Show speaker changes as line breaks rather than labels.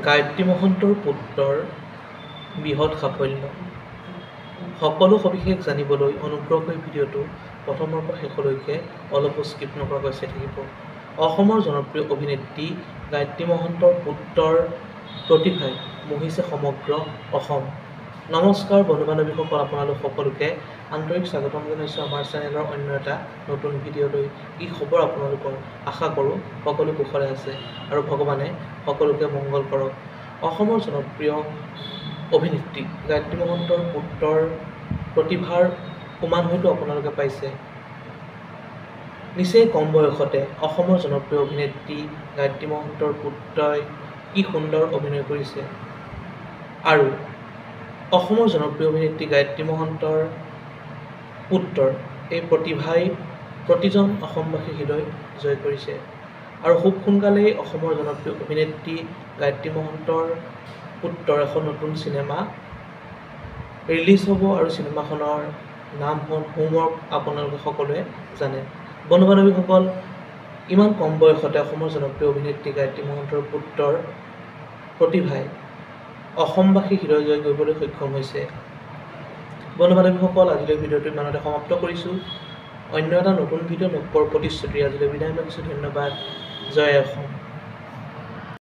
গায়ত্ৰী মহন্তৰ পুত্ৰৰ বৃহৎ সাফল্য। সকলো সবিশেষ জানিবলৈ অনুগ্ৰহ কৰি ভিডিঅ'টো প্ৰথমৰ পৰা শেষলৈকে অলপো স্কিপ নকৰাকৈ চাই থাকিব। অসমৰ জনপ্ৰিয় অভিনেত্ৰী গায়ত্ৰী মহন্তৰ পুত্ৰৰ প্ৰতিভাই মোহিছে সমগ্ৰ অসম। নমস্কাৰ বন্ধু বান্ধৱীসকল, আপোনালোক সকলোকে আন্তৰিক স্বাগতম জনাইছোঁ আমাৰ চেনেলৰ অন্য এটা নতুন ভিডিঅ'লৈ। কি খবৰ আপোনালোকৰ? আশা কৰোঁ সকলো কুশলে আছে আৰু ভগৱানে সকলোকে মংগল কৰক। অসমৰ জনপ্ৰিয় অভিনেত্ৰী গায়ত্ৰী মহন্তৰ পুত্ৰৰ প্ৰতিভাৰ উমান হয়তো আপোনালোকে পাইছে। নিচেই কম বয়সতে অসমৰ জনপ্ৰিয় অভিনেত্ৰী গায়ত্ৰী মহন্তৰ পুত্ৰই কি সুন্দৰ অভিনয় কৰিছে আৰু অসমৰ জনপ্ৰিয় অভিনেত্ৰী গায়ত্ৰী মহন্তৰ পুত্ৰৰ এই প্ৰতিভাই প্ৰতিজন অসমবাসীৰ হৃদয় জয় কৰিছে আৰু খুব সোনকালেই অসমৰ জনপ্ৰিয় অভিনেত্ৰী গায়ত্ৰী মহন্তৰ পুত্ৰৰ এখন নতুন চিনেমা ৰিলিজ হ'ব আৰু চিনেমাখনৰ নাম হ'ল হোমৱৰ্ক। আপোনালোকে সকলোৱে জানে। বন্ধু বান্ধৱীসকল, ইমান কম বয়সতে অসমৰ জনপ্ৰিয় অভিনেত্ৰী গায়ত্ৰী মহন্তৰ পুত্ৰৰ প্ৰতিভাই অসমবাসী হৃদয় জয় কৰিবলৈ সক্ষম হৈছে। বন্ধু বান্ধৱীসকল, আজিলৈ ভিডিঅ'টো ইমানতে সমাপ্ত কৰিছোঁ। অন্য এটা নতুন ভিডিঅ' নোপোৱাৰ প্ৰতিশ্ৰুতি আজিলৈ বিদায় মাগিছোঁ। ধন্যবাদ। জয় অসম।